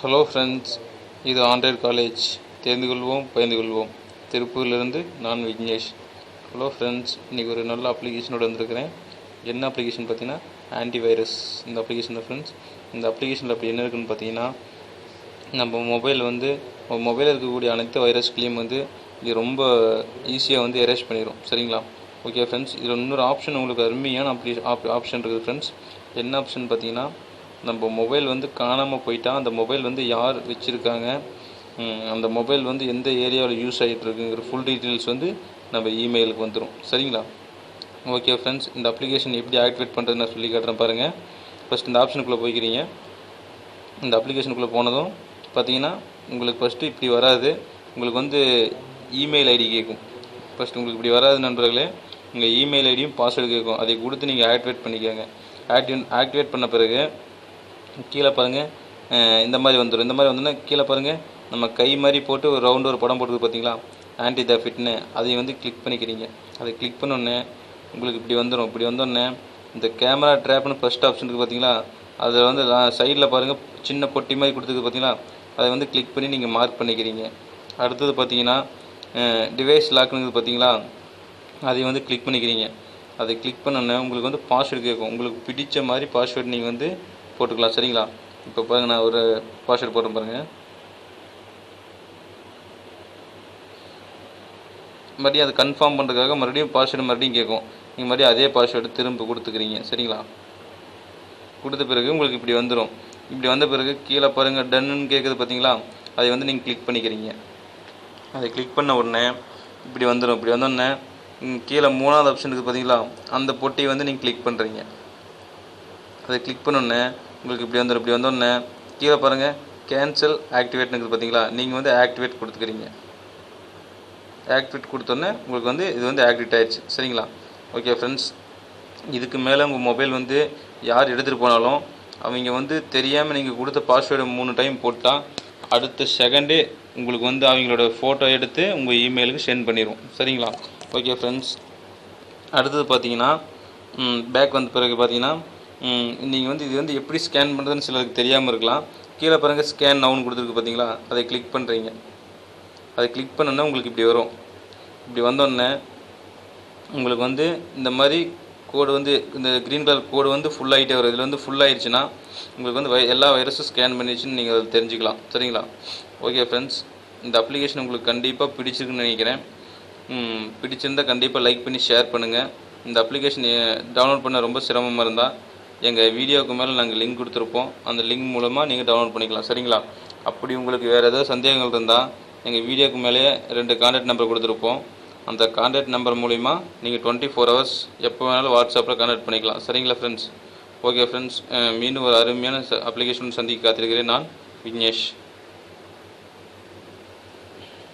Hello friends, இது Android college. தெரிந்து கொள்வோம், பயந்து கொள்வோம். திருப்பூரிலிருந்து நான் விக்னேஷ். ஹலோ ஃப்ரெண்ட்ஸ், இன்றைக்கி ஒரு நல்ல அப்ளிகேஷனோடு வந்திருக்கிறேன். என்ன அப்ளிகேஷன் பார்த்தீங்கன்னா ஆன்டிவைரஸ். இந்த அப்ளிகேஷன் தான் ஃப்ரெண்ட்ஸ். இந்த அப்ளிகேஷனில் அப்படி என்ன இருக்குதுன்னு பார்த்தீங்கன்னா, நம்ம மொபைலில் இருக்கக்கூடிய அனைத்து வைரஸ்களையும் இது ரொம்ப ஈஸியாக எரேஸ் பண்ணிடும். சரிங்களா? ஓகே ஃப்ரெண்ட்ஸ், இதில் இன்னொரு ஆப்ஷன் உங்களுக்கு அருமையான ஆப்ஷன் இருக்குது ஃப்ரெண்ட்ஸ். என்ன ஆப்ஷன் பார்த்தீங்கன்னா, நம்ம மொபைல் காணாமல் போயிட்டா அந்த மொபைல் யார் வச்சுருக்காங்க, அந்த மொபைல் எந்த ஏரியாவில் யூஸ் ஆகிட்டு இருக்குங்கிற ஃபுல் டீட்டெயில்ஸ் நம்ம இமெயிலுக்கு வந்துடும். சரிங்களா? ஓகே ஃப்ரெண்ட்ஸ், இந்த அப்ளிகேஷன் எப்படி ஆக்டிவேட் பண்ணுறது நான் சொல்லி காட்டுறேன் பாருங்கள். ஃபஸ்ட் இந்த ஆப்ஷனுக்குள்ளே போய்க்கிறீங்க. இந்த அப்ளிகேஷனுக்குள்ளே போனதும் பார்த்தீங்கன்னா உங்களுக்கு ஃபஸ்ட்டு இப்படி வராது. உங்களுக்கு இமெயில் ஐடி கேட்கும். ஃபஸ்ட்டு உங்களுக்கு இப்படி வராது நண்பர்களே. உங்கள் இமெயில் ஐடியும் பாஸ்வேர்டு கேட்கும். அதை கொடுத்து நீங்கள் ஆக்டிவேட் பண்ணிக்கோங்க. ஆக்டிவேட் பண்ண பிறகு கீழே பாருங்கள், இந்த மாதிரி வந்துடும். இந்த மாதிரி வந்தோன்னா கீழே பாருங்கள், நம்ம கை மாதிரி போட்டு ஒரு ரவுண்டு ஒரு படம் போட்டுருக்கு பார்த்தீங்களா, ஆன்டி த ஃபிட்னு. அதையும் கிளிக் பண்ணிக்கிறீங்க. அதை கிளிக் பண்ணோன்னே உங்களுக்கு இப்படி வந்துடும். இப்படி வந்தோடனே இந்த கேமரா ட்ராப்னு ஃபஸ்ட் ஆப்ஷன் இருக்குது பார்த்தீங்களா, அதில் சைடில் பாருங்கள் சின்ன பொட்டி மாதிரி கொடுத்துருக்கு பார்த்தீங்களா, அதை கிளிக் பண்ணி நீங்கள் மார்க் பண்ணிக்கிறீங்க. அடுத்தது பார்த்தீங்கன்னா டிவைஸ் லாக்குன்னு பார்த்தீங்களா, அதையும் கிளிக் பண்ணிக்கிறீங்க. அதை கிளிக் பண்ணோன்னே உங்களுக்கு பாஸ்வேர்டு கேட்கும். உங்களுக்கு பிடிச்ச மாதிரி பாஸ்வேர்டு நீங்கள் போட்டுக்கலாம். சரிங்களா? இப்போ பாருங்கள், நான் ஒரு பாஸ்வேர்டு போடுறேன் பாருங்கள். மறுபடியும் அதை கன்ஃபார்ம் பண்ணுறதுக்காக மறுபடியும் பாஸ்வேர்டு கேட்கும். நீங்கள் மறுபடியும் அதே பாஸ்வேர்டு திரும்ப கொடுத்துக்கிறீங்க. சரிங்களா? கொடுத்த பிறகு உங்களுக்கு இப்படி வந்துடும். இப்படி வந்த பிறகு கீழே பாருங்கள் டன்னுன்னு கேட்குது பார்த்தீங்களா, அதை நீங்கள் கிளிக் பண்ணிக்கிறீங்க. அதை கிளிக் பண்ண உடனே இப்படி வந்துடும். இப்படி வந்தோடனே கீழே 3வது ஆப்ஷன் இருக்குது பார்த்தீங்களா, அந்த பொட்டியை நீங்கள் கிளிக் பண்ணுறீங்க. அதை கிளிக் பண்ணோன்னே உங்களுக்கு இப்படி வந்துடும். இப்படி வந்தோடனே கீழே பாருங்கள் கேன்சல் ஆக்டிவேட்னு இருக்குது பார்த்தீங்களா, நீங்கள் ஆக்டிவேட் கொடுத்துக்கிறீங்க. ஆக்டிவேட் கொடுத்தோன்னே உங்களுக்கு இது ஆக்டிவேட் ஆகிடுச்சு. சரிங்களா? ஓகே ஃப்ரெண்ட்ஸ், இதுக்கு மேலே உங்கள் மொபைல் யார் எடுத்துகிட்டு போனாலும் அவங்க தெரியாமல் நீங்கள் கொடுத்த பாஸ்வேர்டை 3 டைம் போட்டால் அடுத்த செகண்டே உங்களுக்கு அவங்களோட ஃபோட்டோ எடுத்து உங்கள் இமெயிலுக்கு சென்ட் பண்ணிடும். சரிங்களா? ஓகே ஃப்ரெண்ட்ஸ், அடுத்தது பார்த்தீங்கன்னா பேக் வந்த பிறகு பார்த்தீங்கன்னா நீங்கள் இது எப்படி ஸ்கேன் பண்ணுறதுன்னு சிலருக்கு தெரியாமல் இருக்கலாம். கீழே பாருங்கள் ஸ்கேன் நவுன்னு கொடுத்துருக்கு பார்த்தீங்களா, அதை கிளிக் பண்ணுறீங்க. அதை கிளிக் பண்ணோன்னே உங்களுக்கு இப்படி வரும். இப்படி வந்தோடனே உங்களுக்கு இந்த மாதிரி கோடு இந்த க்ரீன் கலர் கோடு ஃபுல் ஆகிட்டே வரும். இதில் ஃபுல் ஆகிடுச்சுன்னா உங்களுக்கு எல்லா வைரஸும் ஸ்கேன் பண்ணிடுச்சுன்னு நீங்கள் அதை தெரிஞ்சுக்கலாம். சரிங்களா? ஓகே ஃப்ரெண்ட்ஸ், இந்த அப்ளிகேஷன் உங்களுக்கு கண்டிப்பாக பிடிச்சிருக்குன்னு நினைக்கிறேன். பிடிச்சிருந்தால் கண்டிப்பாக லைக் பண்ணி ஷேர் பண்ணுங்கள். இந்த அப்ளிகேஷன் டவுன்லோட் பண்ண ரொம்ப சிரமமாக இருந்தால் எங்கள் வீடியோவுக்கு மேலே நாங்கள் லிங்க் கொடுத்துருப்போம். அந்த லிங்க் மூலமாக நீங்கள் டவுன்லோட் பண்ணிக்கலாம். சரிங்களா? அப்படி உங்களுக்கு வேறு ஏதாவது சந்தேகங்கள் இருந்தால் எங்கள் வீடியோக்கு மேலேயே 2 கான்டாக்ட் நம்பர் கொடுத்துருப்போம். அந்த கான்டாக்ட் நம்பர் மூலிமா நீங்கள் 24 ஹவர்ஸ் எப்போ வேணாலும் வாட்ஸ்அப்பில் கான்டாக்ட் பண்ணிக்கலாம். சரிங்களா ஃப்ரெண்ட்ஸ்? ஓகே ஃப்ரெண்ட்ஸ், மீண்டும் ஒரு அருமையான அப்ளிகேஷன் சந்திக்க காத்திருக்கிறேன். நான் விக்னேஷ்.